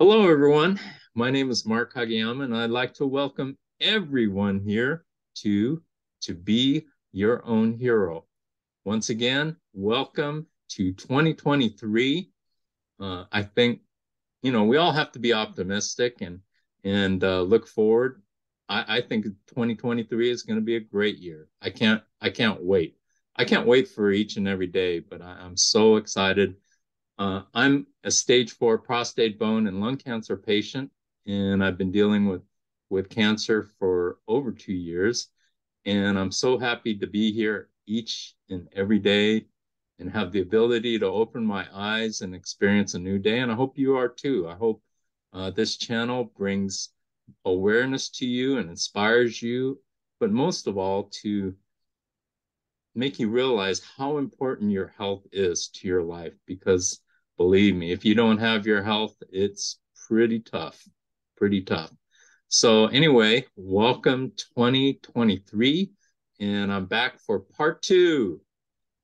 Hello, everyone. My name is Mark Hagiyama, and I'd like to welcome everyone here to To Be Your Own Hero. Once again, welcome to 2023. I think, we all have to be optimistic and look forward. I think 2023 is going to be a great year. I can't wait. I can't wait for each and every day, but I'm so excited. I'm a stage 4 prostate, bone, and lung cancer patient, and I've been dealing with cancer for over 2 years. And I'm so happy to be here each and every day and have the ability to open my eyes and experience a new day. And I hope you are too. I hope this channel brings awareness to you and inspires you, but most of all, to make you realize how important your health is to your life. Because believe me, if you don't have your health, it's pretty tough, pretty tough. So anyway, welcome 2023. And I'm back for part 2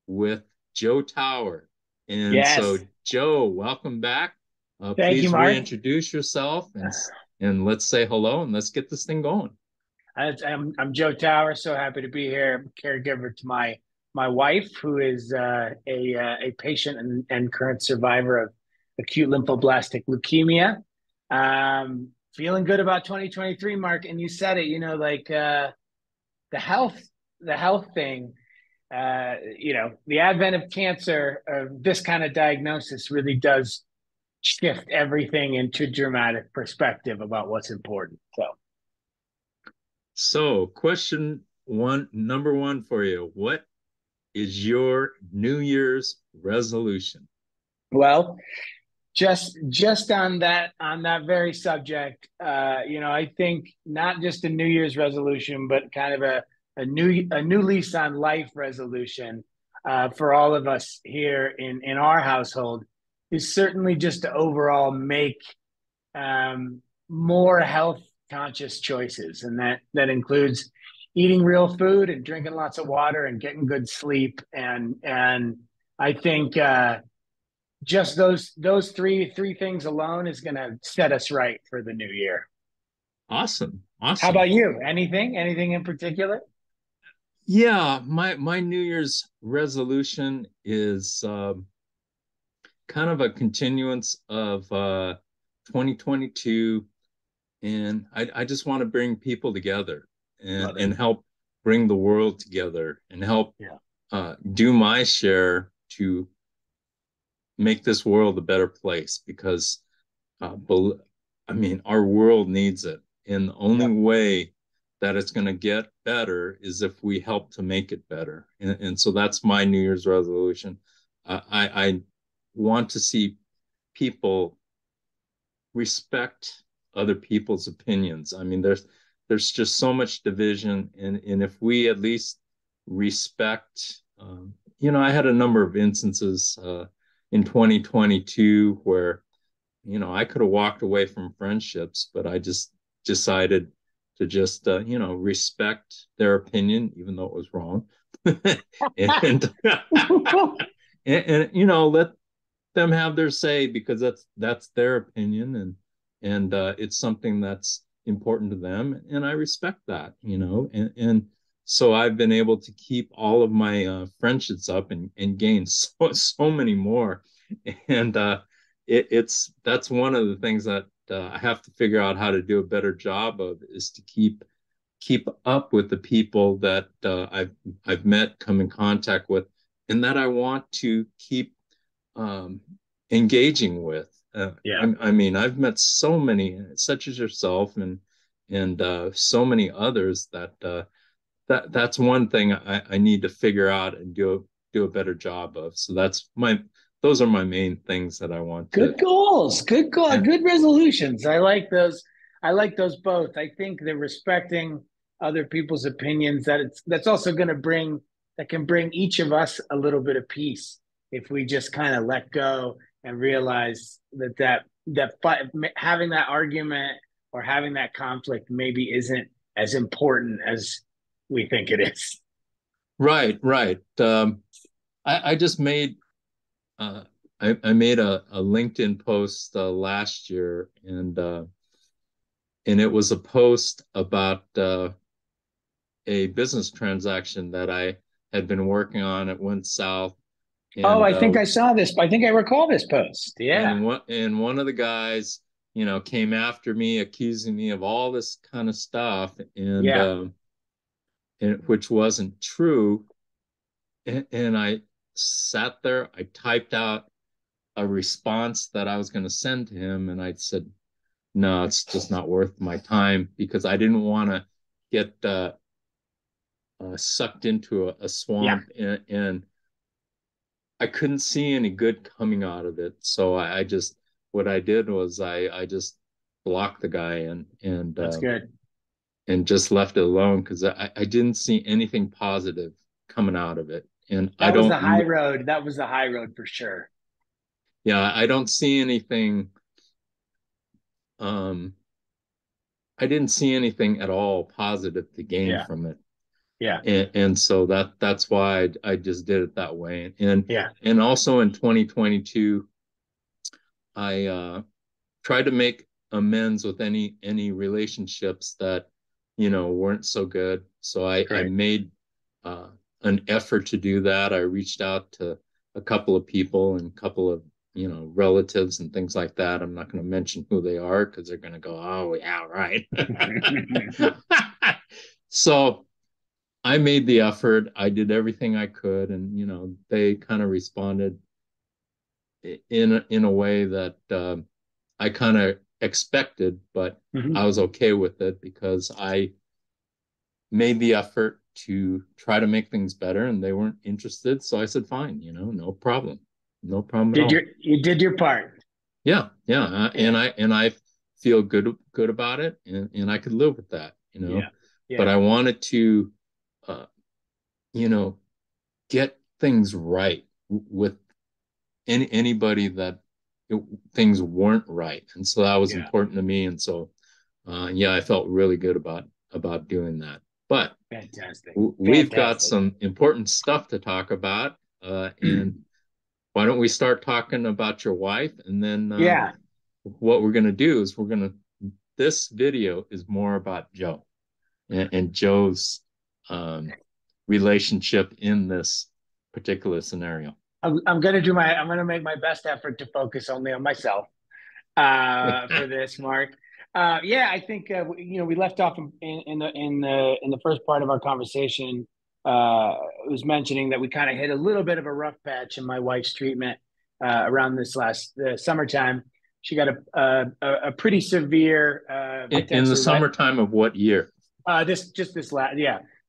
with Joe Tower. And so, Yes. Joe, welcome back. Thank you, Please Mark. reintroduce yourself and let's say hello and let's get this thing going. I'm Joe Tower. So happy to be here. I'm a caregiver to my wife, who is a patient and current survivor of acute lymphoblastic leukemia. Feeling good about 2023, Mark. And you said it. The health the health thing. The advent of cancer, of this kind of diagnosis, really does shift everything into dramatic perspective about what's important. So. So, question one, number one for you. What is your New Year's resolution? Well, just on that very subject, I think not just a New Year's resolution, but kind of a new lease on life resolution for all of us here in our household is certainly just to overall make more health conscious choices, and that includes eating real food and drinking lots of water and getting good sleep, and I think just those three things alone is going to set us right for the new year. Awesome. How Awesome. about you? Anything in particular? Yeah, my New Year's resolution is kind of a continuance of 2022, and I just want to bring people together and Love it. and help bring the world together and help Yeah. do my share to make this world a better place because uh, I mean, our world needs it. And the only Yep. way that it's going to get better is if we help to make it better. And so that's my New Year's resolution. I want to see people respect other people's opinions. I mean, there's just so much division, and if we at least respect, I had a number of instances in 2022 where I could have walked away from friendships, but I just decided to just, respect their opinion, even though it was wrong, and, and let them have their say because that's their opinion, and it's something that's important to them, and I respect that, and so I've been able to keep all of my friendships up and gain so many more, and it's that's one of the things that I have to figure out how to do a better job of is to keep up with the people that I've met, come in contact with, and that I want to keep um, engaging with. Yeah. I mean, I've met so many, such as yourself, and so many others that's one thing I need to figure out and do a better job of. So those are my main things that I want to. Good goals. Good goal. Yeah. Good resolutions. I like those. I like those both. I think that respecting other people's opinions, that's also going to bring, that can bring each of us a little bit of peace if we just kind of let go and realize that having that argument or having that conflict maybe isn't as important as we think it is. Right, right. I just made I made a LinkedIn post last year, and it was a post about a business transaction that I had been working on. It went south, Oh, and I think I saw this. I think I recall this post. Yeah. one of the guys, came after me, accusing me of all this kind of stuff, Yeah. and which wasn't true. And I sat there, I typed out a response that I was going to send to him, and I said, no, it's just not worth my time, because I didn't want to get sucked into a Yeah. swamp, and I couldn't see any good coming out of it. So I just, what I did was I just blocked the guy, That's good. and just left it alone, because I didn't see anything positive coming out of it. And I That was the high don't, road. That was the high road for sure. yeah, I don't see anything. Um, I didn't see anything at all positive to gain Yeah. from it. Yeah. And so that's why I just did it that way. Yeah. And also in 2022, I tried to make amends with any relationships that weren't so good. So I Great. made uh, an effort to do that. I reached out to a couple of people and a couple of relatives and things like that. I'm not going to mention who they are, because they're going to go, oh yeah, right. So I made the effort. I did everything I could, and they kind of responded in a way that I kind of expected, but I Mhm. was okay with it, because I made the effort to try to make things better, and they weren't interested. So I said, fine, no problem, no problem at all. You did your part. Yeah, yeah, Yeah. and I feel good about it, and I could live with that, Yeah. But Yeah. I wanted to, uh, you know, get things right with anybody that things weren't right, and so that was Yeah. important to me. And so, yeah, I felt really good about doing that. But Fantastic. we've got Fantastic. some important stuff to talk about, and why don't we start talking about your wife, and then Yeah. what we're going to do is this video is more about Joe and Joe's um, relationship in this particular scenario. I'm going to make my best effort to focus only on myself for this, Mark. Yeah, I think we left off in the first part of our conversation. It was mentioning that we kind of hit a little bit of a rough patch in my wife's treatment around this last summertime. She got a pretty severe, In the potentially like summertime of what year? this last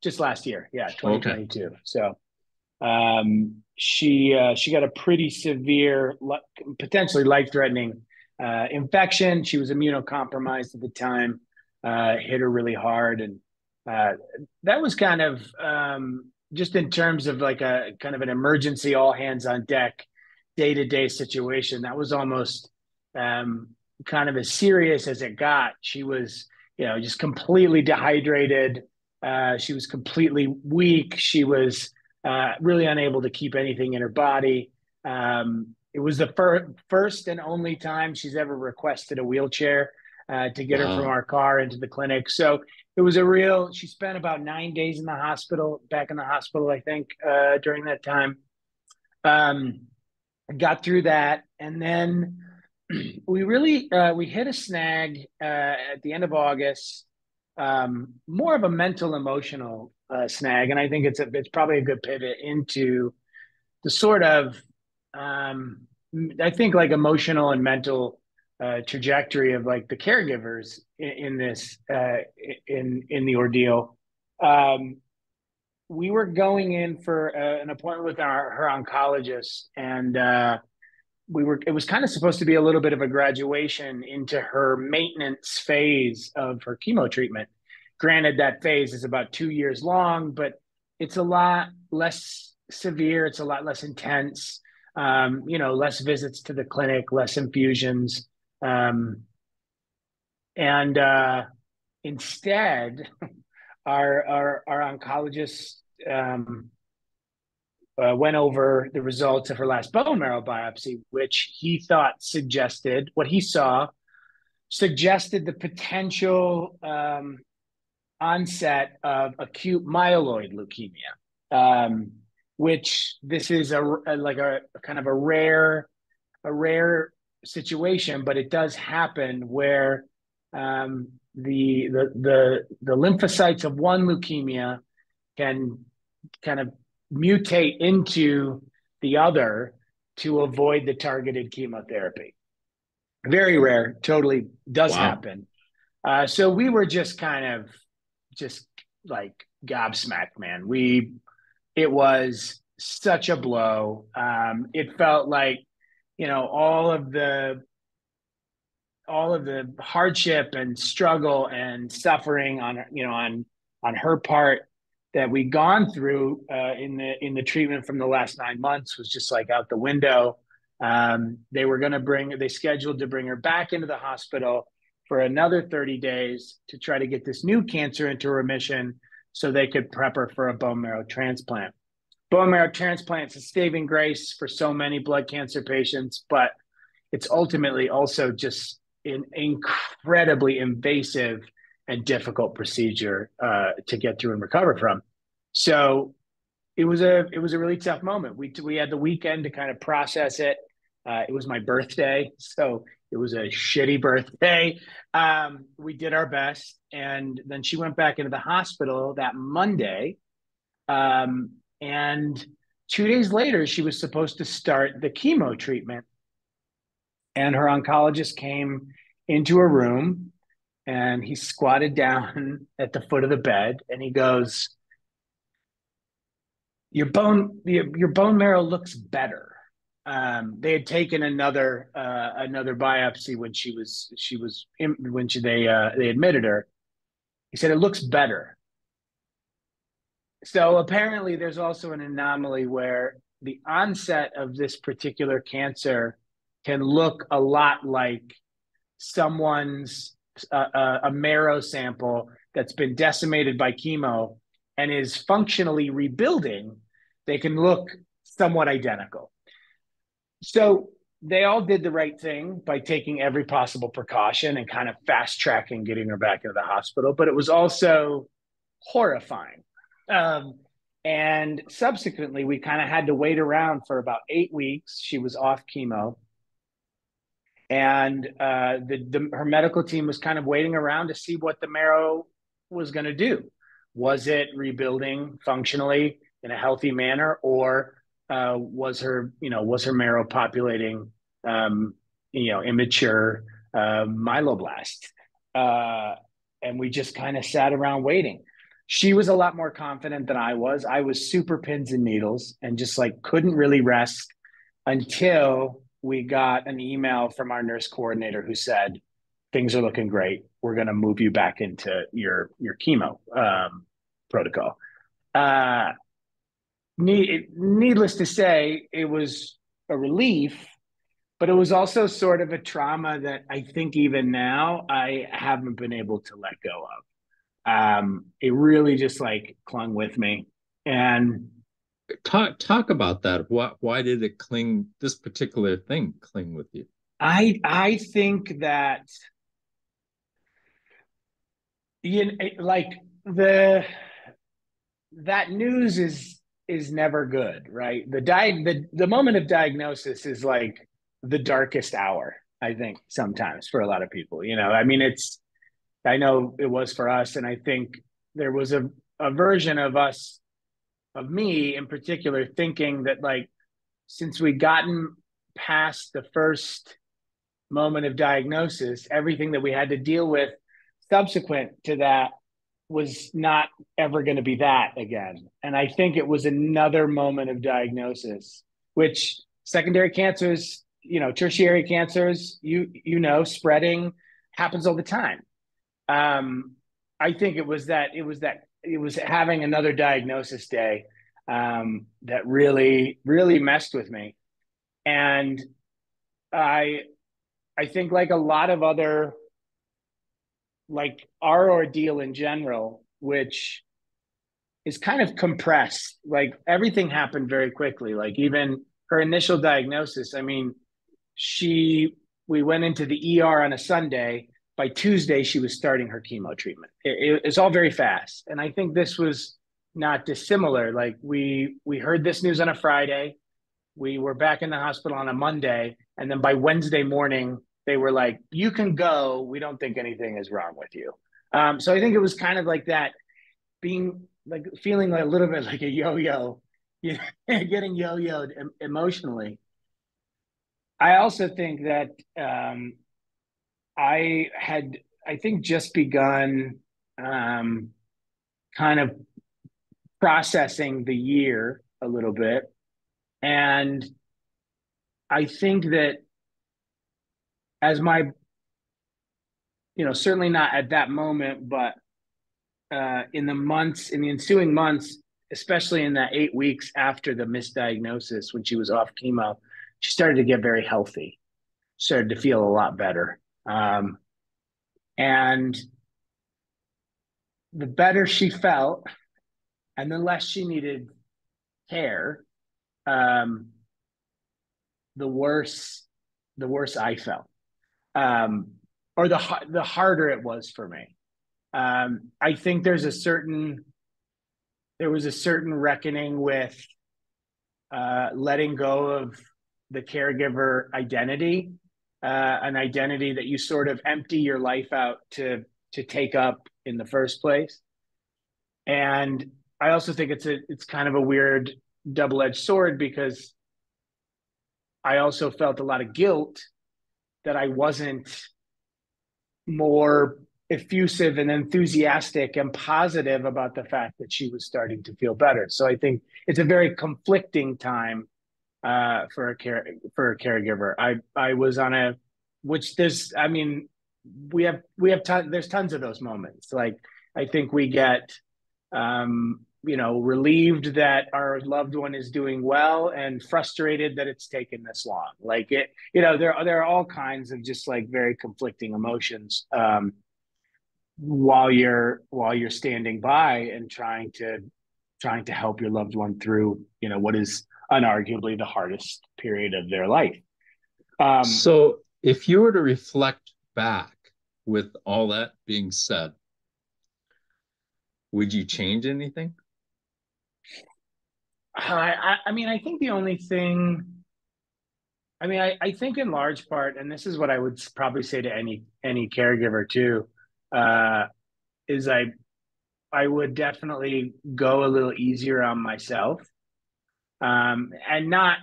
just last year, yeah, Okay. 2022. So she got a pretty severe, potentially life threatening infection. She was immunocompromised at the time. Hit her really hard, and uh, that was kind of just in terms of like a kind of an emergency, all hands on deck, day to day situation. That was almost kind of as serious as it got. She was, just completely dehydrated. She was completely weak. She was really unable to keep anything in her body. It was the first and only time she's ever requested a wheelchair to get her from Wow. our car into the clinic. So it was a real, she spent about 9 days in the hospital, back in the hospital, I think, during that time. Um, got through that. And then we hit a snag at the end of August, more of a mental emotional snag, and I think it's probably a good pivot into the sort of um, I think like emotional and mental trajectory of like the caregivers in this in the ordeal. Um, we were going in for an appointment with her oncologist, and it was kind of supposed to be a little bit of a graduation into her maintenance phase of her chemo treatment. Granted, that phase is about 2 years long, but it's a lot less severe. It's a lot less intense. Less visits to the clinic, less infusions. Um, and instead, our oncologist um, went over the results of her last bone marrow biopsy, which he thought suggested what he saw suggested the potential onset of acute myeloid leukemia, which this is a kind of a rare situation, but it does happen where the lymphocytes of one leukemia can kind of mutate into the other to avoid the targeted chemotherapy. Very rare, totally does Wow. happen. So we were just like gobsmacked, man. It was such a blow. It felt like, all of the hardship and struggle and suffering on her part that we'd gone through in the treatment from the last 9 months was just like out the window. They scheduled to bring her back into the hospital for another 30 days to try to get this new cancer into remission so they could prep her for a bone marrow transplant. Bone marrow transplant is a saving grace for so many blood cancer patients, but it's ultimately also just an incredibly invasive and difficult procedure to get through and recover from. So it was a really tough moment. We had the weekend to kind of process it. It was my birthday, so it was a shitty birthday. We did our best, and then she went back into the hospital that Monday. And 2 days later, she was supposed to start the chemo treatment. And her oncologist came into her room and he squatted down at the foot of the bed and he goes, your bone marrow looks better. They had taken another biopsy when they admitted her. He said, it looks better. So apparently there's also an anomaly where the onset of this particular cancer can look a lot like someone's a marrow sample that's been decimated by chemo and is functionally rebuilding. They can look somewhat identical. So they all did the right thing by taking every possible precaution and kind of fast tracking getting her back into the hospital. But it was also horrifying. And subsequently, we kind of had to wait around for about 8 weeks. She was off chemo. And her medical team was kind of waiting around to see what the marrow was going to do. Was it rebuilding functionally in a healthy manner, or was her marrow populating, immature myeloblasts? And we just kind of sat around waiting. She was a lot more confident than I was. I was super pins and needles and just like couldn't really rest until we got an email from our nurse coordinator who said, things are looking great. We're going to move you back into your chemo protocol. Needless to say, it was a relief, but it was also sort of a trauma that I think even now I haven't been able to let go of. It really just like clung with me. And Talk about that. Why did this particular thing cling with you? I think that like that news is never good, right? The moment of diagnosis is like the darkest hour, I think, sometimes for a lot of people. I mean, I know it was for us, and I think there was a version of me in particular, thinking that like since we'd gotten past the first moment of diagnosis, everything that we had to deal with subsequent to that was not ever going to be that again. And I think it was another moment of diagnosis, which secondary cancers, tertiary cancers, spreading happens all the time. I think it was having another diagnosis day that really, really messed with me. And I think like a lot of other, like our ordeal in general, which is kind of compressed. Like everything happened very quickly. Like even her initial diagnosis, I mean, she we went into the ER on a Sunday. By Tuesday, she was starting her chemo treatment. It's all very fast, and I think this was not dissimilar. Like we heard this news on a Friday, we were back in the hospital on a Monday, and then by Wednesday morning, they were like, "You can go. We don't think anything is wrong with you." So I think it was kind of like that, being like feeling like a little bit like a yo-yo, you know, getting yo-yoed emotionally. I also think that I had, I think, just begun um, kind of processing the year a little bit. And I think that as my, certainly not at that moment, but in the ensuing months, especially in that 8 weeks after the misdiagnosis, when she was off chemo, she started to get very healthy, started to feel a lot better. And the better she felt and the less she needed care, um, the worse I felt, or the harder it was for me. I think there was a certain reckoning with letting go of the caregiver identity, an identity that you sort of empty your life out to take up in the first place. And I also think it's kind of a weird double-edged sword, because I also felt a lot of guilt that I wasn't more effusive and enthusiastic and positive about the fact that she was starting to feel better. So I think it's a very conflicting time for a caregiver. I was on a, which there's, I mean, there's tons of those moments. Like I think we get relieved that our loved one is doing well and frustrated that it's taken this long. Like there are all kinds of just like very conflicting emotions while you're standing by and trying to help your loved one through, what is unarguably the hardest period of their life. So, if you were to reflect back with all that being said, would you change anything? I mean, I think the only thing, I mean, I think in large part, and this is what I would probably say to any caregiver too, uh, is I would definitely go a little easier on myself, and not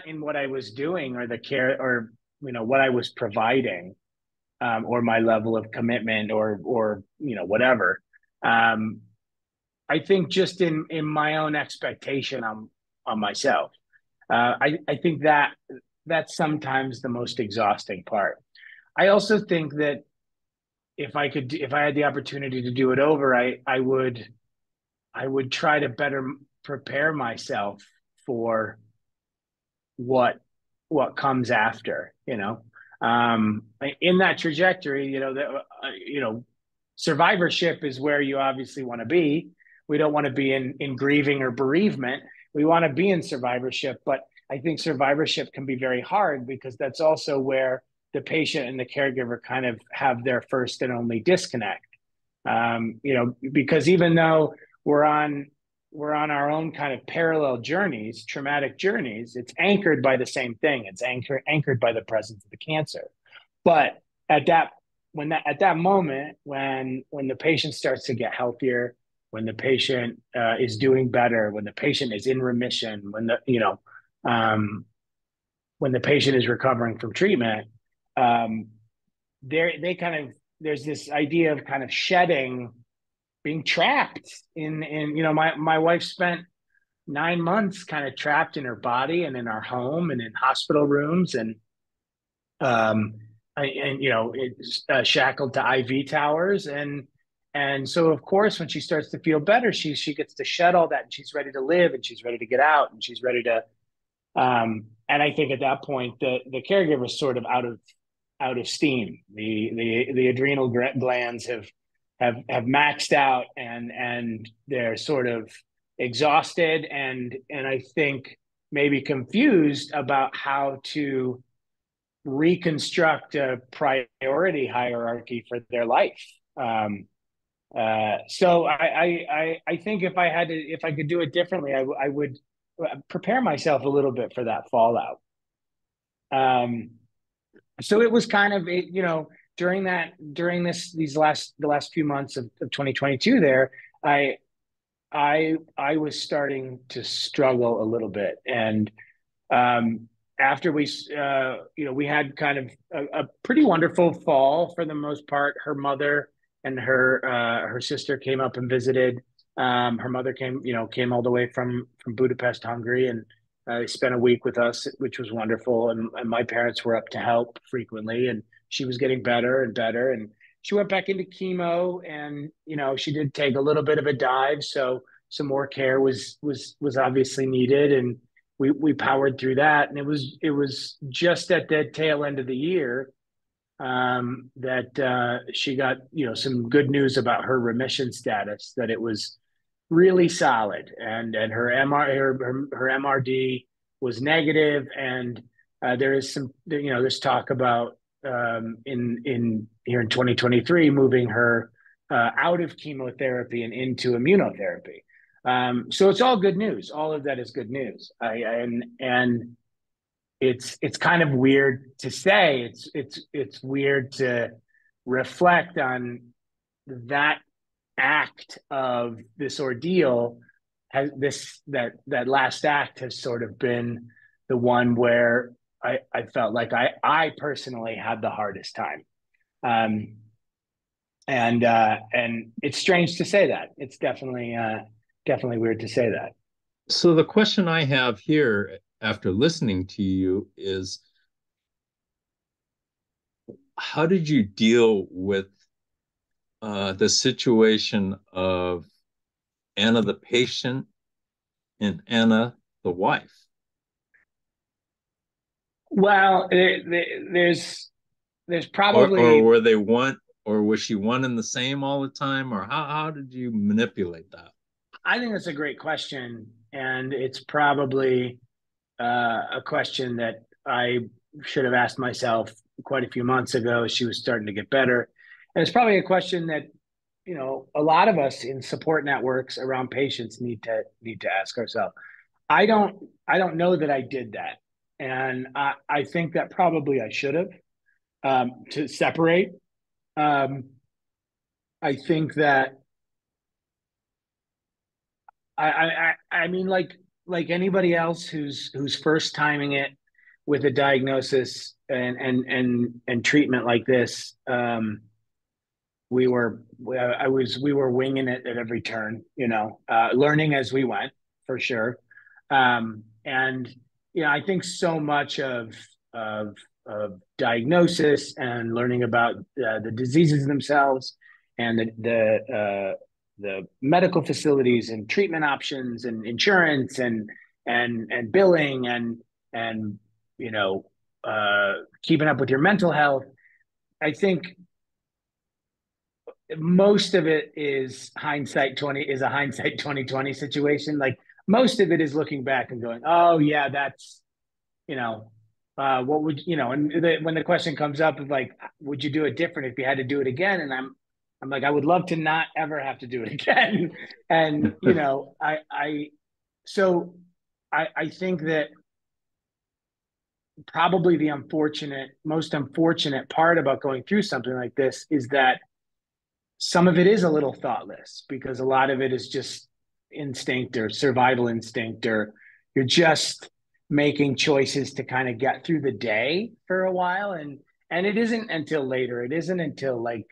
in what I was doing or the care, or what I was providing, or my level of commitment, or whatever. Um, I think just in my own expectation on myself. I think that's sometimes the most exhausting part. I also think that if I had the opportunity to do it over, I would try to better prepare myself for what comes after. In that trajectory, survivorship is where you obviously want to be. We don't want to be in grieving or bereavement. We want to be in survivorship, but I think survivorship can be very hard, because that's also where the patient and the caregiver kind of have their first and only disconnect. Because even though we're on our own kind of parallel journeys, traumatic journeys, it's anchored by the same thing. It's anchored by the presence of the cancer. But at that moment, when the patient starts to get healthier, when the patient is doing better, when the patient is in remission, when the patient is recovering from treatment, they kind of there's this idea of kind of shedding, being trapped in. My wife spent 9 months kind of trapped in her body and in our home and in hospital rooms, um it's shackled to IV towers, and so of course when she starts to feel better, she gets to shed all that, and she's ready to live, and she's ready to get out, and she's ready to and I think at that point the caregiver is sort of out of steam. The adrenal glands have maxed out, and they're sort of exhausted, and I think maybe confused about how to reconstruct a priority hierarchy for their life. So I think if I could do it differently, I would prepare myself a little bit for that fallout. Um, so it was kind of, during the last few months of 2022 there, I was starting to struggle a little bit. And after we had kind of a pretty wonderful fall for the most part. Her mother and her sister came up and visited. Her mother came all the way from Budapest, Hungary, and they spent a week with us, which was wonderful. And my parents were up to help frequently, and she was getting better and better. And she went back into chemo, and she did take a little bit of a dive, so some more care was obviously needed, and we powered through that. And it was just at the tail end of the year that she got some good news about her remission status, that it was really solid, and her MRD was negative, and there is there's talk about in here in 2023 moving her out of chemotherapy and into immunotherapy. So it's all good news. All of that is good news. And it's kind of weird to say. It's weird to reflect on that act of this ordeal. That last act has sort of been the one where I felt like I personally had the hardest time. And it's strange to say that. It's definitely weird to say that. So the question I have here after listening to you is, how did you deal with the situation of Anna the patient and Anna the wife? Well, there's probably, or were they one, or was she one and the same all the time, or how did you manipulate that? I think that's a great question, and it's probably a question that I should have asked myself quite a few months ago as she was starting to get better. And it's probably a question that a lot of us in support networks around patients need to ask ourselves. I don't know that I did that, and I think that probably I should have, to separate. I think that I mean, like anybody else who's first timing it with a diagnosis and treatment like this, we were winging it at every turn, learning as we went, for sure. And I think so much of diagnosis and learning about the diseases themselves, and the medical facilities and treatment options and insurance and billing and keeping up with your mental health. I think most of it is a hindsight 2020 situation. Like, most of it is looking back and going, oh yeah, that's what would and when the question comes up of like, would you do it different if you had to do it again? And I'm like, I would love to not ever have to do it again. And I think that probably the most unfortunate part about going through something like this is that some of it is a little thoughtless, because a lot of it is just instinct or survival instinct, or you're just making choices to kind of get through the day for a while. And it isn't until later, it isn't until like,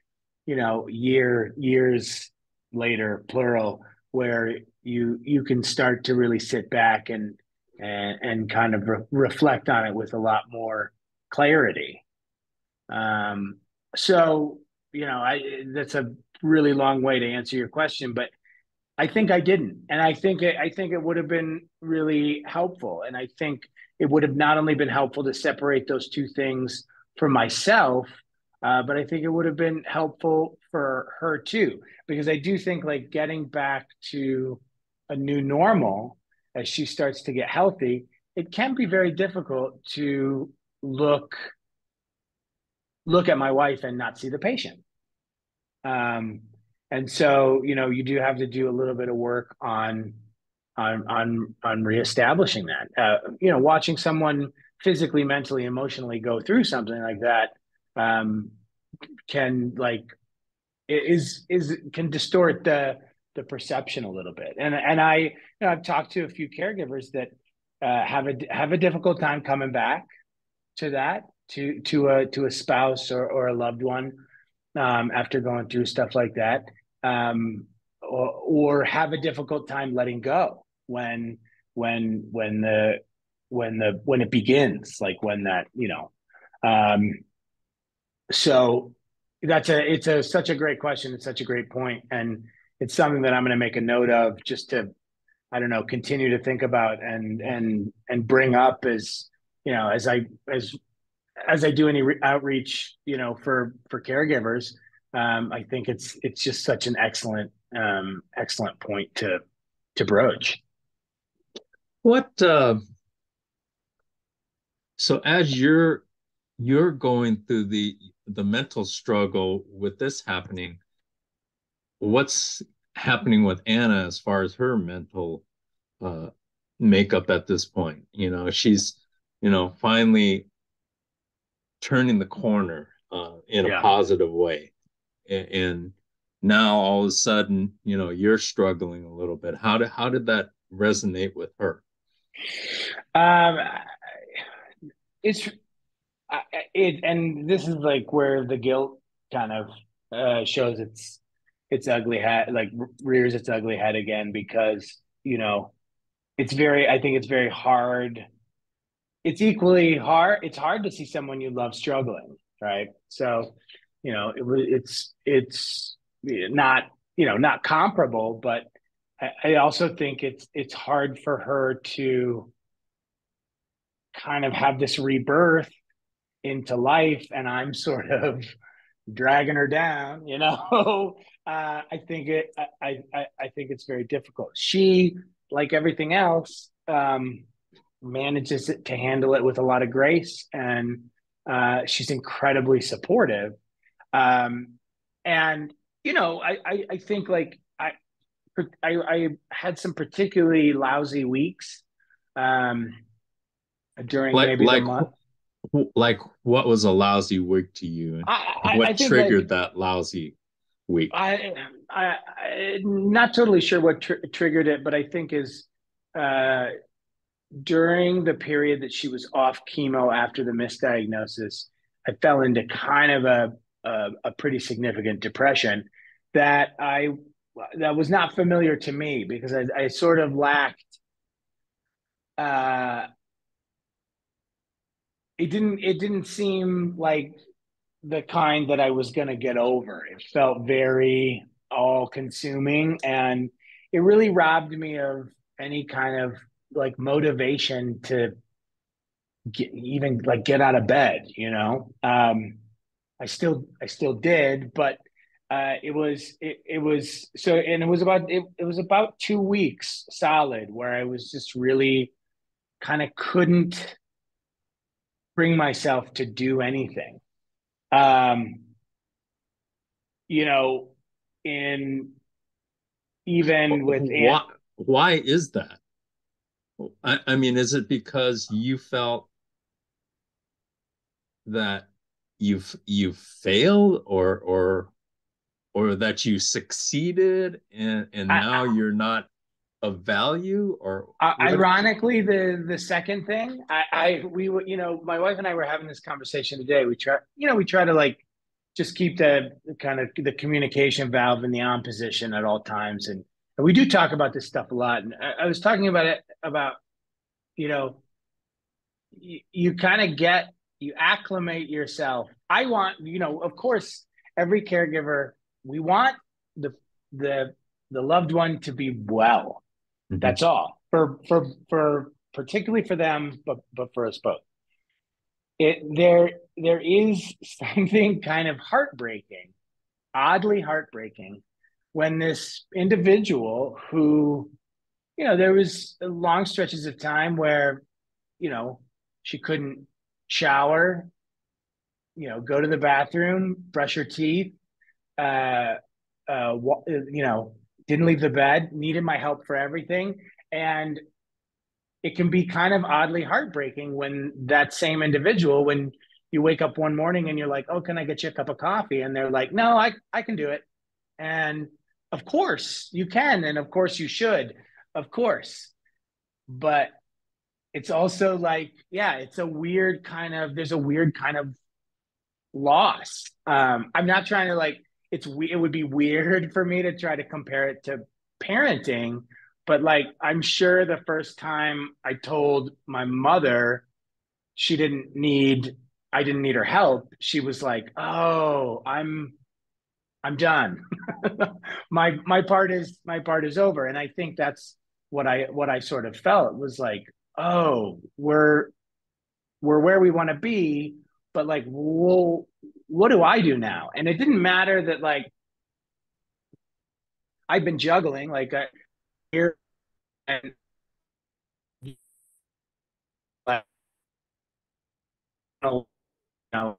years later, plural, where you can start to really sit back and kind of reflect on it with a lot more clarity. So, that's a really long way to answer your question, but I think I didn't, and I think it would have been really helpful, and I think it would have not only been helpful to separate those two things for myself, But I think it would have been helpful for her too, because I do think like getting back to a new normal as she starts to get healthy, it can be very difficult to look look at my wife and not see the patient. Um, and so, you do have to do a little bit of work on reestablishing that. Watching someone physically, mentally, emotionally go through something like that um, can like is can distort the perception a little bit. And I've talked to a few caregivers that have a difficult time coming back to that to a spouse or a loved one after going through stuff like that, or have a difficult time letting go when when the when it begins, like when that um, so it's a such a great question. It's such a great point, and it's something that I'm going to make a note of just to, I don't know, continue to think about and bring up as as I do any outreach, for caregivers. I think it's just such an excellent point to broach. What so as you're going through the mental struggle with this happening, what's happening with Anna as far as her mental uh, makeup at this point? She's, finally turning the corner in a Yeah. positive way. And now all of a sudden, you're struggling a little bit. How did that resonate with her? Um, it's and this is like where the guilt kind of shows its ugly head, like rears its ugly head again, because I think it's very hard. It's equally hard. It's hard to see someone you love struggling, right? So, it's not not comparable, but I also think it's hard for her to kind of have this rebirth into life, and I'm sort of dragging her down. I think I think it's very difficult. She, like everything else, manages to handle it with a lot of grace, and she's incredibly supportive. Um, and I think like I had some particularly lousy weeks um, during Like maybe the like month. like what was a lousy week to you, and I what think like triggered that lousy week? I'm not totally sure what triggered it, but I think is uh, during the period that she was off chemo after the misdiagnosis, I fell into kind of a pretty significant depression that I that was not familiar to me, because I sort of lacked. Uh, it didn't seem like the kind that I was going to get over. It felt very all consuming, and it really robbed me of any kind of like motivation to even like get out of bed. I still did, but it was so, and it was about 2 weeks solid where I was just really kind of couldn't bring myself to do anything. Um, you know, in even with Aunt, Why is that? I mean, is it because you felt that you've failed, or that you succeeded, and now I, you're not of value, or what? ironically, the second thing, we were, my wife and I were having this conversation today. We try to like just keep the kind of the communication valve in the on position at all times, and we do talk about this stuff a lot. And I was talking about it about you know you kind of you acclimate yourself. I want, of course, every caregiver, we want the the the loved one to be well. Mhm. That's all, for particularly for them, but for us both. There. there is something kind of heartbreaking, oddly heartbreaking, when this individual who, there was long stretches of time where, you know, she couldn't shower, go to the bathroom, brush her teeth, uh, didn't leave the bed, needed my help for everything. And it can be kind of oddly heartbreaking when that same individual, when you wake up one morning and you're like, oh, can I get you a cup of coffee? And they're like, no, I can do it. And of course you can. And of course you should, of course. But it's also like, yeah, there's a weird kind of loss. I'm not trying to like, it would be weird for me to try to compare it to parenting, but like, I'm sure the first time I told my mother I didn't need her help, she was like, oh, I'm done. My part is over. And I think that's what I sort of felt was like, oh, we're where we want to be, but like, well, what do I do now? And it didn't matter that like I've been juggling like here and like, you know,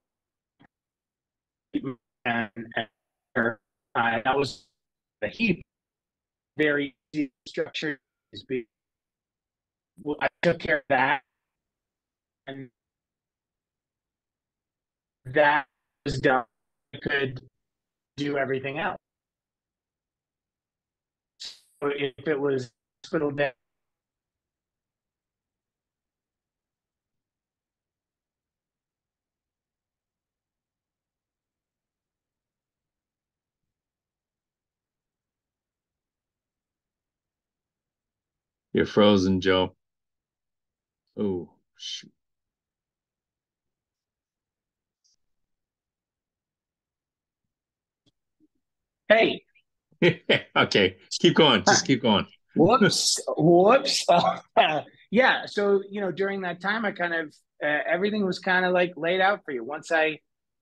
and that was the heap very structured. I took care of that, and that was done. I could do everything else. So if it was hospital bed, You're frozen, Joe. Oh, shoot. hey, Okay, keep going. Just keep going. whoops. Yeah. So, during that time, I kind of, everything was kind of like laid out for you.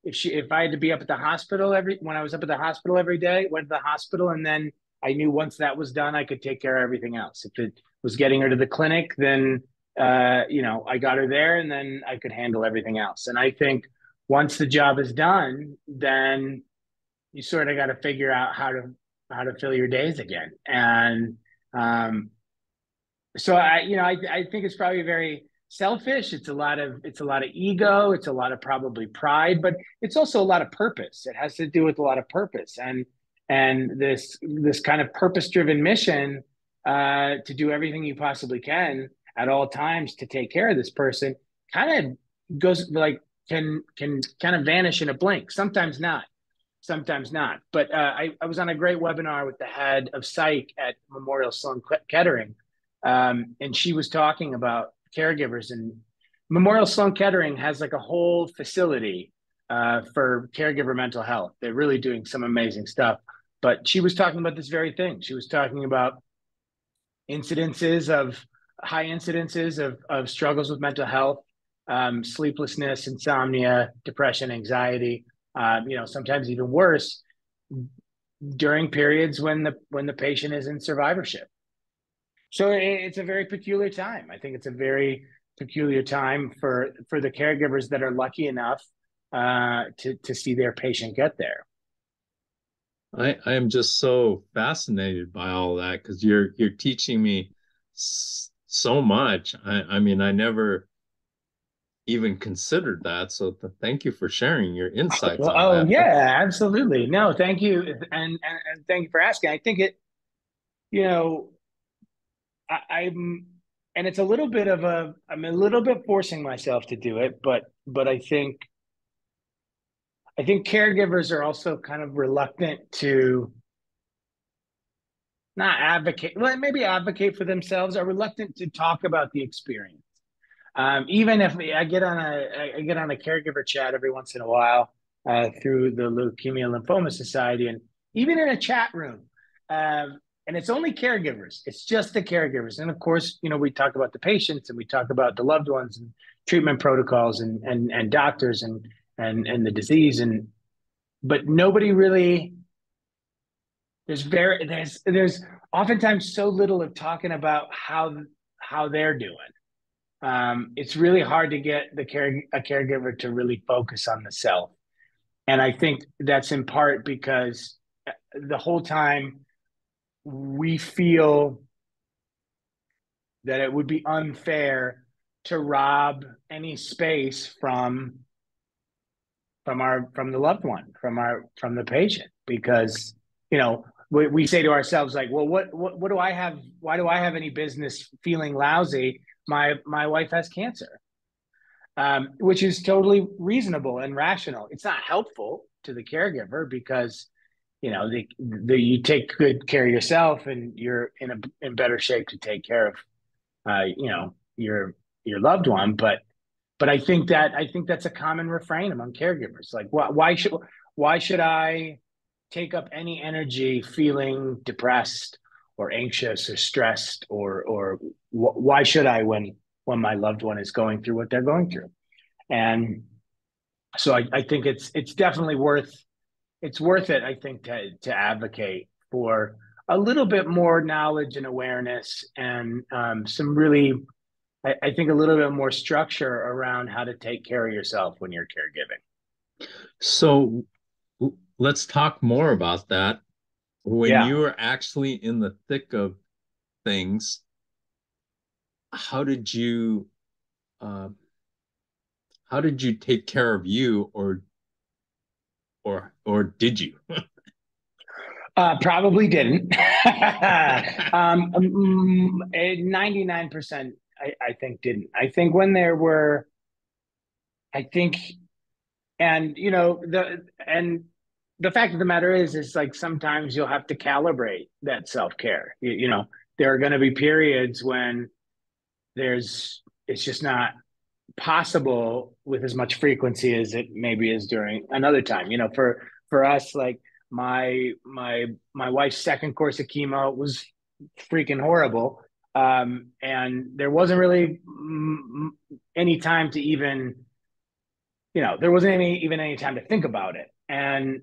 If I had to be up at the hospital when I was up at the hospital every day, went to the hospital. And then I knew once that was done, I could take care of everything else. If it was getting her to the clinic, then, I got her there and then I could handle everything else. And I think once the job is done, then you sort of got to figure out how to fill your days again. And um, so I think it's probably very selfish. It's a lot of ego. It's a lot of probably pride, but it's also a lot of purpose. It has to do with a lot of purpose and this kind of purpose driven mission to do everything you possibly can at all times to take care of this person kind of goes like can kind of vanish in a blink. Sometimes not. But I was on a great webinar with the head of psych at Memorial Sloan Kettering, and she was talking about caregivers. And Memorial Sloan Kettering has like a whole facility for caregiver mental health. They're really doing some amazing stuff. But she was talking about this very thing. She was talking about incidences of high incidences of struggles with mental health, sleeplessness, insomnia, depression, anxiety, sometimes even worse during periods when the patient is in survivorship. So it's a very peculiar time. I think it's a very peculiar time for the caregivers that are lucky enough to see their patient get there. I am just so fascinated by all that because you're teaching me so much. I mean, I never even considered that. So thank you for sharing your insights Well, on oh that. yeah, absolutely. No, thank you, and thank you for asking. I think you know, I'm, and it's a little bit I'm a little bit forcing myself to do it, but I think caregivers are also kind of reluctant to not advocate, well, maybe advocate for themselves, are reluctant to talk about the experience. Even if I get on a caregiver chat every once in a while through the Leukemia Lymphoma Society, and even in a chat room, and it's only caregivers. It's just the caregivers, and of course, we talk about the patients and we talk about the loved ones and treatment protocols and doctors and the disease, but nobody really, there's oftentimes so little of talking about how they're doing. It's really hard to get a caregiver to really focus on the self. And I think that's in part because the whole time we feel that it would be unfair to rob any space from the loved one, from the patient, because we say to ourselves, like, well, what do I have? Why do I have any business feeling lousy? My wife has cancer, which is totally reasonable and rational. It's not helpful to the caregiver because you take good care of yourself and you're in better shape to take care of your loved one. But I think that's a common refrain among caregivers. Like, why should I take up any energy feeling depressed or anxious or stressed, or why should I when my loved one is going through what they're going through? And so I think it's definitely worth it, I think, to advocate for a little bit more knowledge and awareness, and some really, I think, a little bit more structure around how to take care of yourself when you're caregiving. So let's talk more about that. When Yeah. you were actually in the thick of things, how did you uh, how did you take care of you, or did you? Probably didn't. 99%, I think, didn't. I think when there were, I think, and the fact of the matter is like sometimes you'll have to calibrate that self-care. There are going to be periods when it's just not possible with as much frequency as it maybe is during another time. For us, like my wife's second course of chemo was freaking horrible, and there wasn't really any time to even, there wasn't any time to think about it. And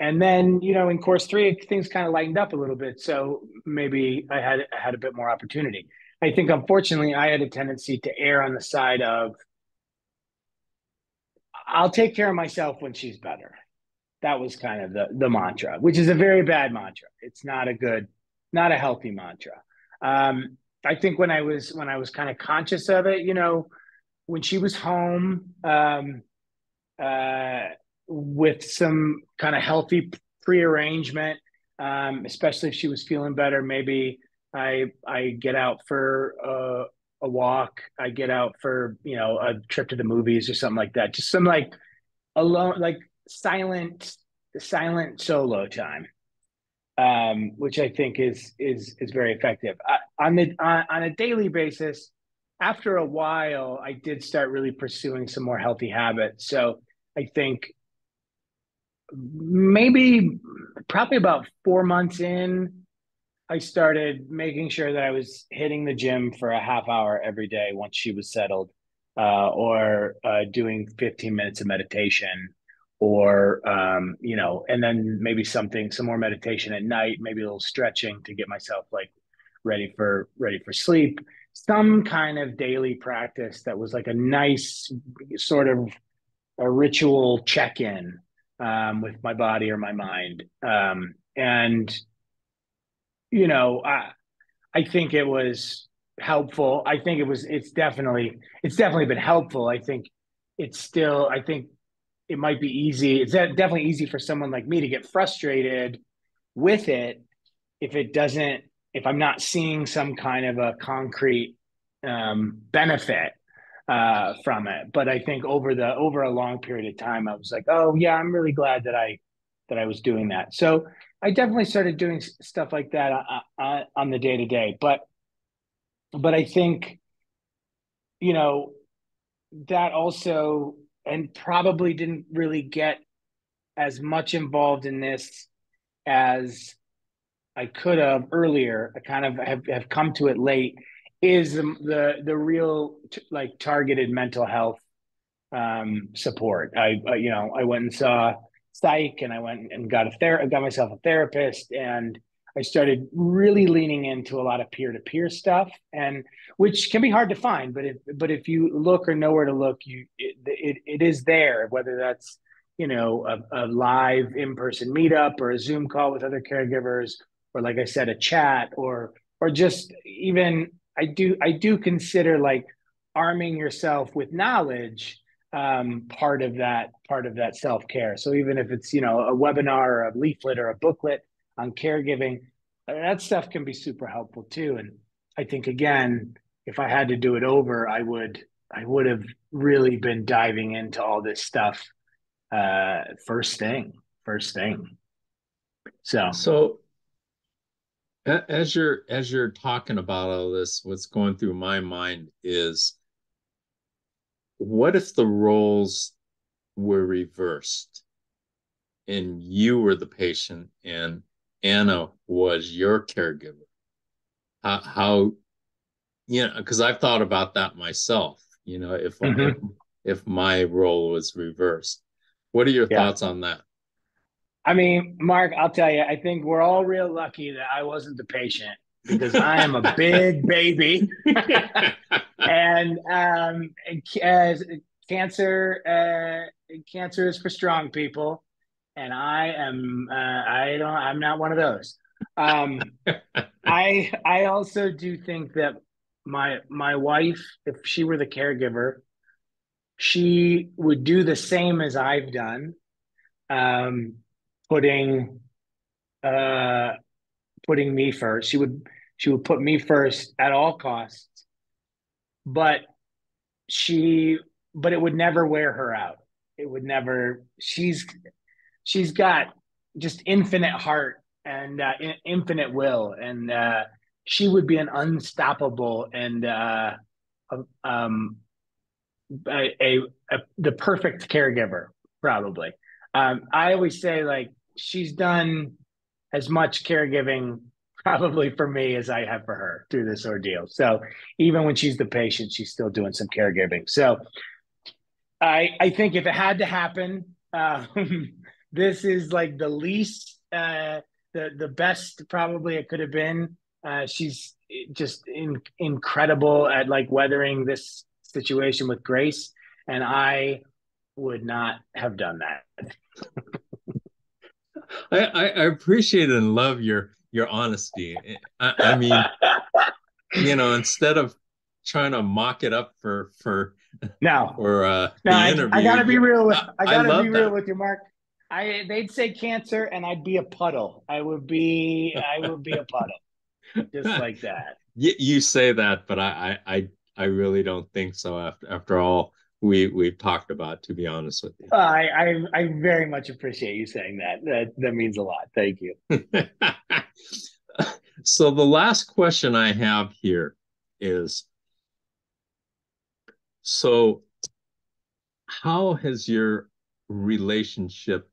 then, in course three, things kind of lightened up a little bit, so maybe I had a bit more opportunity. I think, unfortunately, I had a tendency to err on the side of, I'll take care of myself when she's better. That was kind of the mantra, which is a very bad mantra. It's not a healthy mantra. I think when I was kind of conscious of it, when she was home, uh, with some kind of healthy prearrangement, especially if she was feeling better, maybe I get out for a walk. I get out for a trip to the movies or something like that. Just some, like, alone, like, silent solo time, which I think is very effective. On a daily basis. After a while, I did start really pursuing some more healthy habits. So I think maybe probably about 4 months in, I started making sure that I was hitting the gym for a half hour every day once she was settled, or doing 15 minutes of meditation, or, and then maybe some more meditation at night, maybe a little stretching to get myself, like, ready for sleep. Some kind of daily practice that was like a nice sort of a ritual check-in, with my body or my mind. And I think it was helpful. It's definitely been helpful. I think it might be easy. It's definitely easy for someone like me to get frustrated with it if I'm not seeing some kind of a concrete benefit from it. But I think over a long period of time, I was like, oh yeah, I'm really glad that I was doing that. So I definitely started doing stuff like that on the day to day. But I think, you know that also, and probably didn't really get as much involved in this as I could have earlier. I kind of have come to it late. Is the real, like, targeted mental health support. I went and saw psych, and I went and got myself a therapist, and I started really leaning into a lot of peer-to-peer stuff, and which can be hard to find, but if you look or know where to look, it is there, whether that's a live in-person meetup or a Zoom call with other caregivers, or like I said, a chat, or just even I do consider like arming yourself with knowledge part of that self-care. So even if it's a webinar or a leaflet or a booklet on caregiving, that stuff can be super helpful too. And I think again, if I had to do it over, I would have really been diving into all this stuff first thing. So So as you're talking about all this, what's going through my mind is, what if the roles were reversed and you were the patient and Anna was your caregiver? How because I've thought about that myself, if mhm. if my role was reversed. What are your Yeah. thoughts on that? I mean, Mark, I'll tell you, I think we're all real lucky that I wasn't the patient because I am a big baby. And as cancer, cancer is for strong people, and I'm not one of those. Um, I also do think that my wife, if she were the caregiver, she would do the same as I've done, um, putting uh, putting me first. She would put me first at all costs, but she but it would never wear her out. It would never. She's got just infinite heart and infinite will, and she would be an unstoppable and um, the perfect caregiver, probably. I always say like she's done as much caregiving probably for me as I have for her through this ordeal. So even when she's the patient, she's still doing some caregiving. So I think if it had to happen, this is like the least, the best probably it could have been. She's just incredible at like weathering this situation with grace, and I would not have done that. I appreciate and love your honesty. I mean, instead of trying to mock it up No, for no, the I interview, gotta be real with I I gotta be love real that. with you, Mark. They'd say cancer, and I'd be a puddle. I would be a puddle, just like that. You say that, but I really don't think so. After all we've talked about, to be honest with I very much appreciate you saying that. That means a lot. Thank you. you. So the last question I have here is, so how has your relationship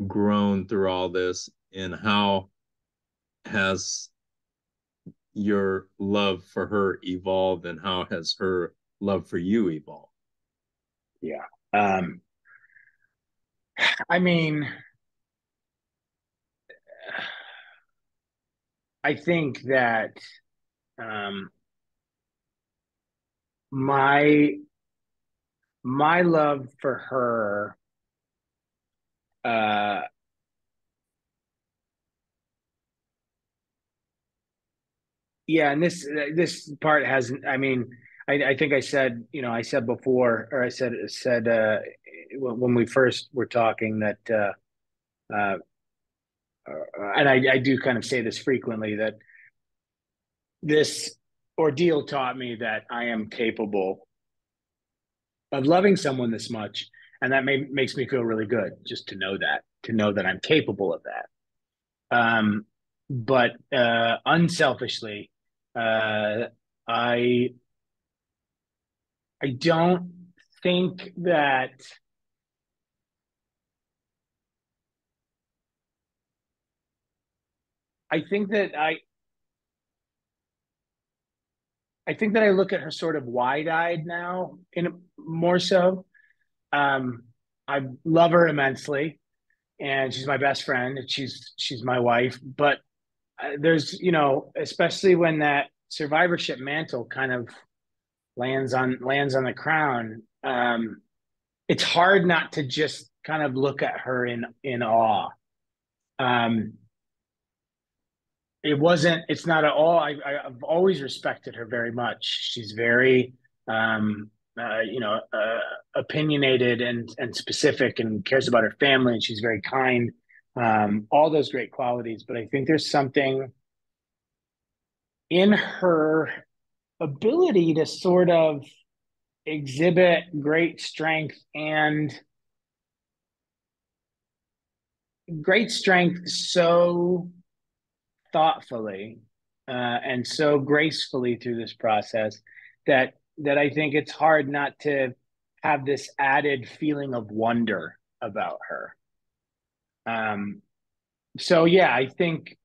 grown through all this, and how has your love for her evolved, and how has her love for you evolved? Yeah. Um, I mean, I think that um, my my love for her, uh, yeah, and this part hasn't. I mean, I think I said before, or I said when we first were talking that, uh, and I do kind of say this frequently, that this ordeal taught me that I am capable of loving someone this much, and that makes me feel really good just to know that I'm capable of that. But unselfishly, uh, I I don't think that I think that I think that I look at her sort of wide-eyed now, in more so. Um, I love her immensely, and she's my best friend, and she's my wife. But there's, especially when that survivorship mantle kind of lands on the crown. It's hard not to just kind of look at her in awe. Um, it's not at all. I've always respected her very much. She's very, um, opinionated and specific, and cares about her family, and she's very kind. All those great qualities. But I think there's something in her ability to sort of exhibit great strength so thoughtfully, and so gracefully through this process that I think it's hard not to have this added feeling of wonder about her. Um, so yeah, I think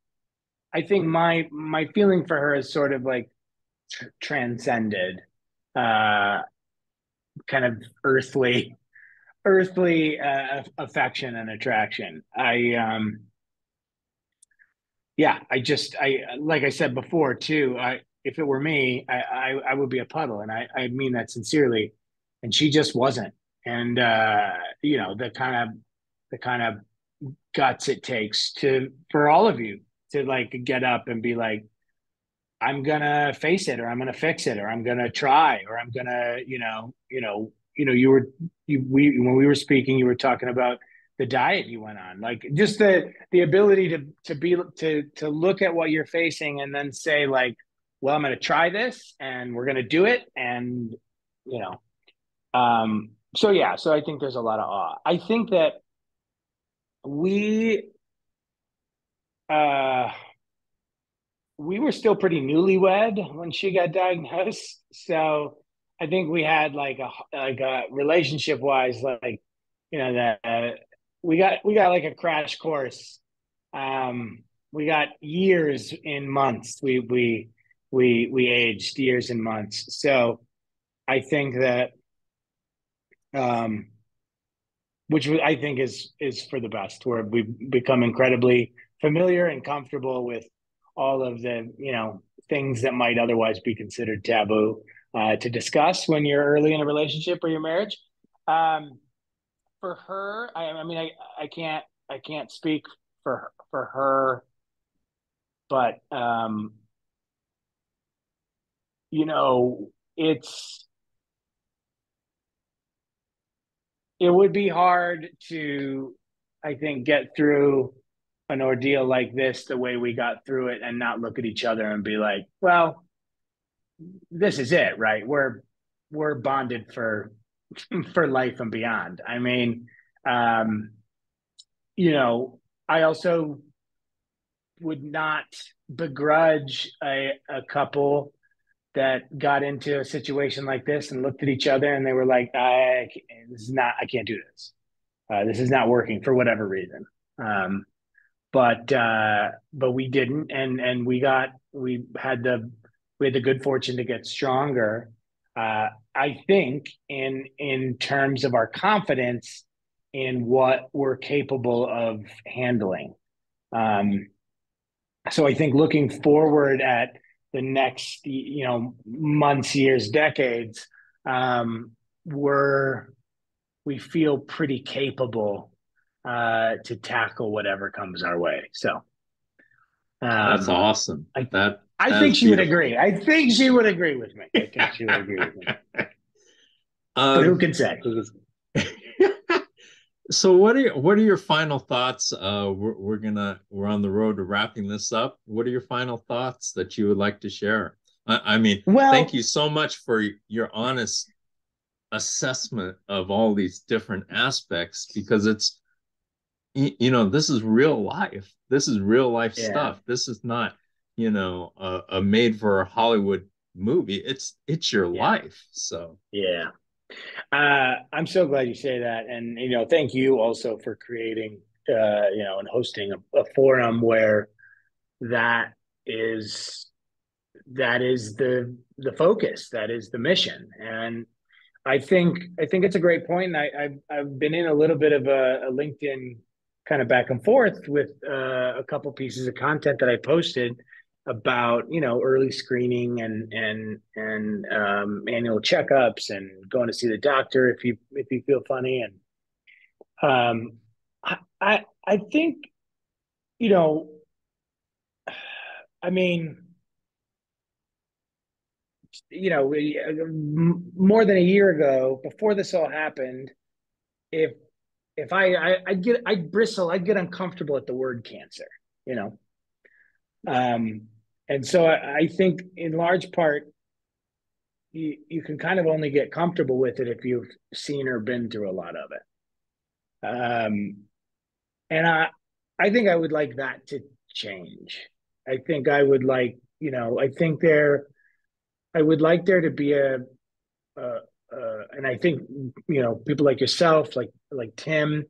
my feeling for her is sort of like transcended, uh, kind of earthly affection and attraction. Yeah, I like I said before too. If it were me, I would be a puddle, and I mean that sincerely. And she just wasn't. And the kind of guts it takes to for all of you to like get up and be like, I'm gonna face it, or I'm gonna fix it, or I'm gonna try, or I'm gonna, when we were speaking, you were talking about the diet you went on, like just the ability to look at what you're facing and then say like, well, I'm gonna try this, and we're gonna do it, and you know, so yeah, so I think there's a lot of awe. I think that we uh we were still pretty newlywed when she got diagnosed. So I think we had like a relationship wise, like, that we got like a crash course. We got years in months. We aged years in months. So I think that, um, which I think is for the best, where we've become incredibly familiar and comfortable with all of the things that might otherwise be considered taboo, to discuss when you're early in a relationship or your marriage. Um, for her, I mean, I can't speak for her, but you know, it's it would be hard to, I think, get through an ordeal like this the way we got through it and not look at each other and be like, well, this is it, right? We're bonded for life and beyond. I mean, um, you know, I also would not begrudge a couple that got into a situation like this and looked at each other and they were like, I can't do this. This is not working for whatever reason. But we didn't, and we had the good fortune to get stronger. I think in terms of our confidence in what we're capable of handling. Um, so I think looking forward at the next, months, years, decades, um, we're we feel pretty capable, to tackle whatever comes our way. So, That's um, awesome. I I That think is she would beautiful. agree. I think she would agree with me. I think she would agree with me. But who um, can say? so what are your final thoughts? We're on the road to wrapping this up. What are your final thoughts that you would like to share? I mean, thank Well, you so much for your honest assessment of all these different aspects, because this is real life. This is real life yeah, stuff. This is not, a made for Hollywood movie. It's your yeah, life. So yeah. I'm so glad you say that, and thank you also for creating, and hosting a forum where that is that is the focus, that is the mission. And I think it's a great point. And I've been in a little bit of a LinkedIn kind of back and forth with a couple pieces of content that I posted about, early screening and annual checkups and going to see the doctor if you feel funny. And I think, you know I mean, more than a year ago, before this all happened, if if I'd bristle, I'd get uncomfortable at the word cancer, you know. And so I think in large part, you can kind of only get comfortable with it if you've seen or been through a lot of it. And I think I would like that to change. I think I would like, I think I would like there to be a and I think, people like yourself, like Tim,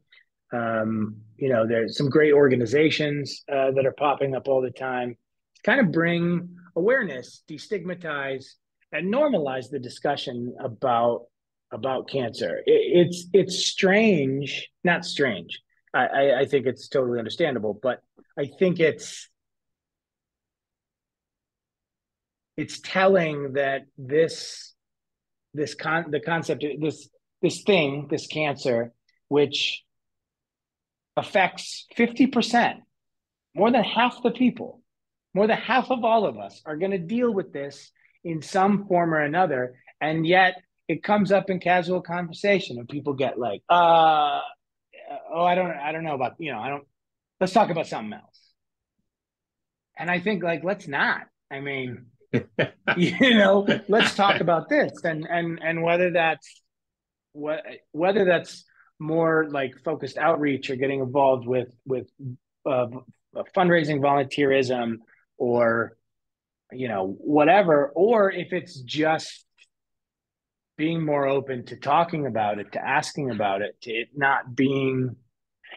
there's some great organizations that are popping up all the time to kind of bring awareness, destigmatize, and normalize the discussion about cancer. It's strange, not strange. I think it's totally understandable, but I think it's telling that the concept, this cancer, which affects 50%, more than half the people, more than half of all of us are going to deal with this in some form or another. And yet it comes up in casual conversation and people get like, oh, I don't know about, let's talk about something else. And I think like, let's not, I mean, let's talk about this and whether that's more like focused outreach or getting involved with fundraising, volunteerism, or whatever, or if it's just being more open to talking about it, to asking about it, to it not being,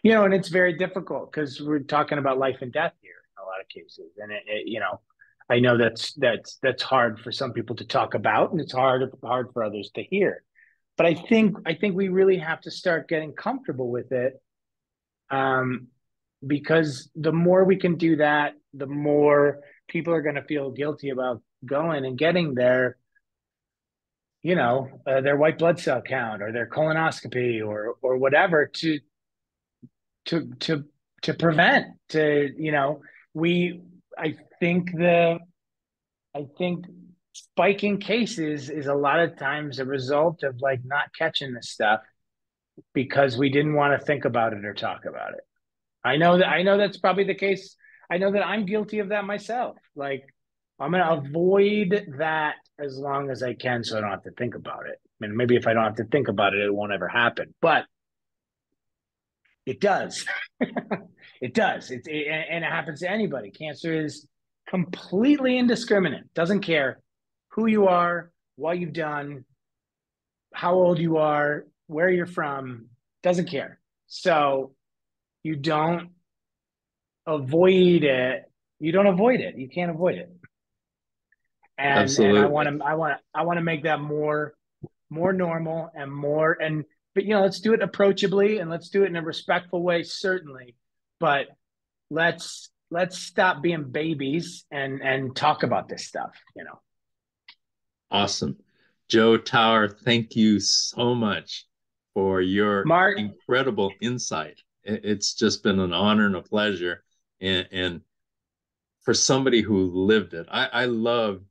and it's very difficult because we're talking about life and death here in a lot of cases, and I know that's hard for some people to talk about, and it's hard for others to hear. But I think we really have to start getting comfortable with it, because the more we can do that, the more people are going to feel guilty about going and getting their white blood cell count or their colonoscopy or whatever to prevent. I think spiking cases is a lot of times a result of like not catching this stuff because we didn't want to think about it or talk about it. I know that's probably the case. I know that I'm guilty of that myself. Like, I'm going to avoid that as long as I can so I don't have to think about it. I mean, maybe if I don't have to think about it, it won't ever happen. But it does. It does. And it happens to anybody. Cancer is completely indiscriminate. Doesn't care who you are, what you've done, how old you are, where you're from. Doesn't care. So you don't avoid it. You don't avoid it. You can't avoid it. And I want to make that more normal and more, but let's do it approachably and let's do it in a respectful way, certainly. But let's stop being babies and talk about this stuff. Awesome. Joe Tower, thank you so much for your Mark, incredible insight. It's just been an honor and a pleasure. And for somebody who lived it, I love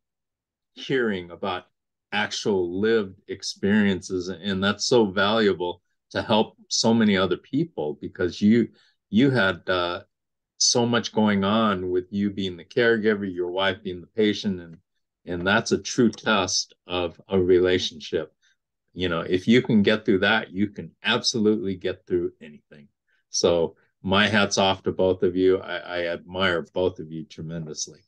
hearing about actual lived experiences, and that's so valuable to help so many other people because you had so much going on with you being the caregiver, your wife being the patient, and that's a true test of a relationship. If you can get through that, you can absolutely get through anything. So my hat's off to both of you. I admire both of you tremendously.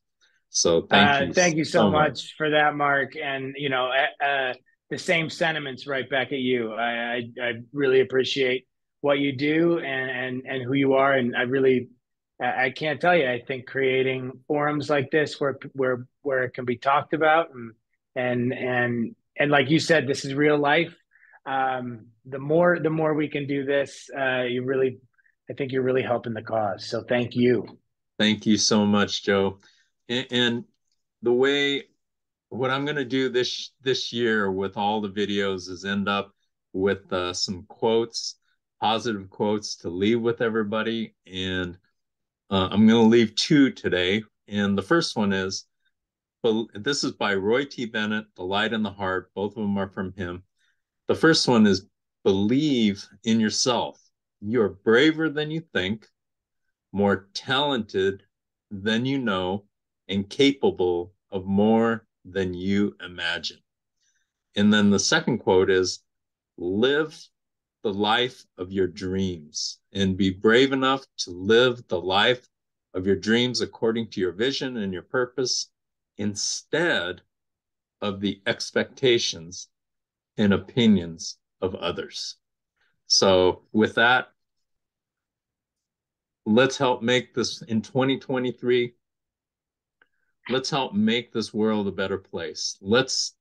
So thank you so much for that, Mark. And the same sentiments right back at you. I really appreciate what you do and who you are, and I really I can't tell you. I think creating forums like this where it can be talked about and like you said, this is real life. The more we can do this, I think you're really helping the cause. So thank you. Thank you so much, Joe. And the way what I'm going to do this year with all the videos is end up with some quotes, positive quotes to leave with everybody. And I'm going to leave two today. And the first one is, this is by Roy T. Bennett, The Light in the Heart. Both of them are from him. The first one is, believe in yourself. You're braver than you think, more talented than you know, and capable of more than you imagine. And then the second quote is, live the life of your dreams and be brave enough to live the life of your dreams according to your vision and your purpose instead of the expectations and opinions of others. So with that, let's help make this in 2023. Let's help make this world a better place. Let's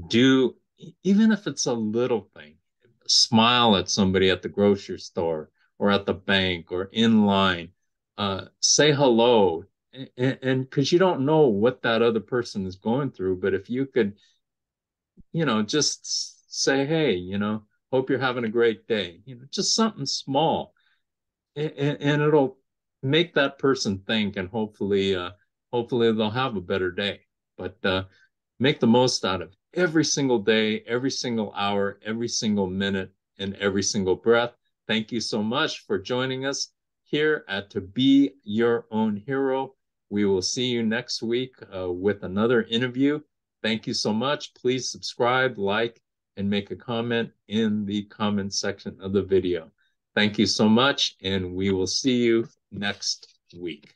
do, even if it's a little thing, smile at somebody at the grocery store or at the bank or in line. Say hello. And because you don't know what that other person is going through, but if you could, just say, hey, hope you're having a great day, just something small, and it'll make that person think, and hopefully they'll have a better day. But make the most out of every single day, every single hour, every single minute, and every single breath. Thank you so much for joining us here at To Be Your Own Hero. We will see you next week with another interview. Thank you so much. Please subscribe, like, and make a comment in the comment section of the video. Thank you so much, and we will see you next week.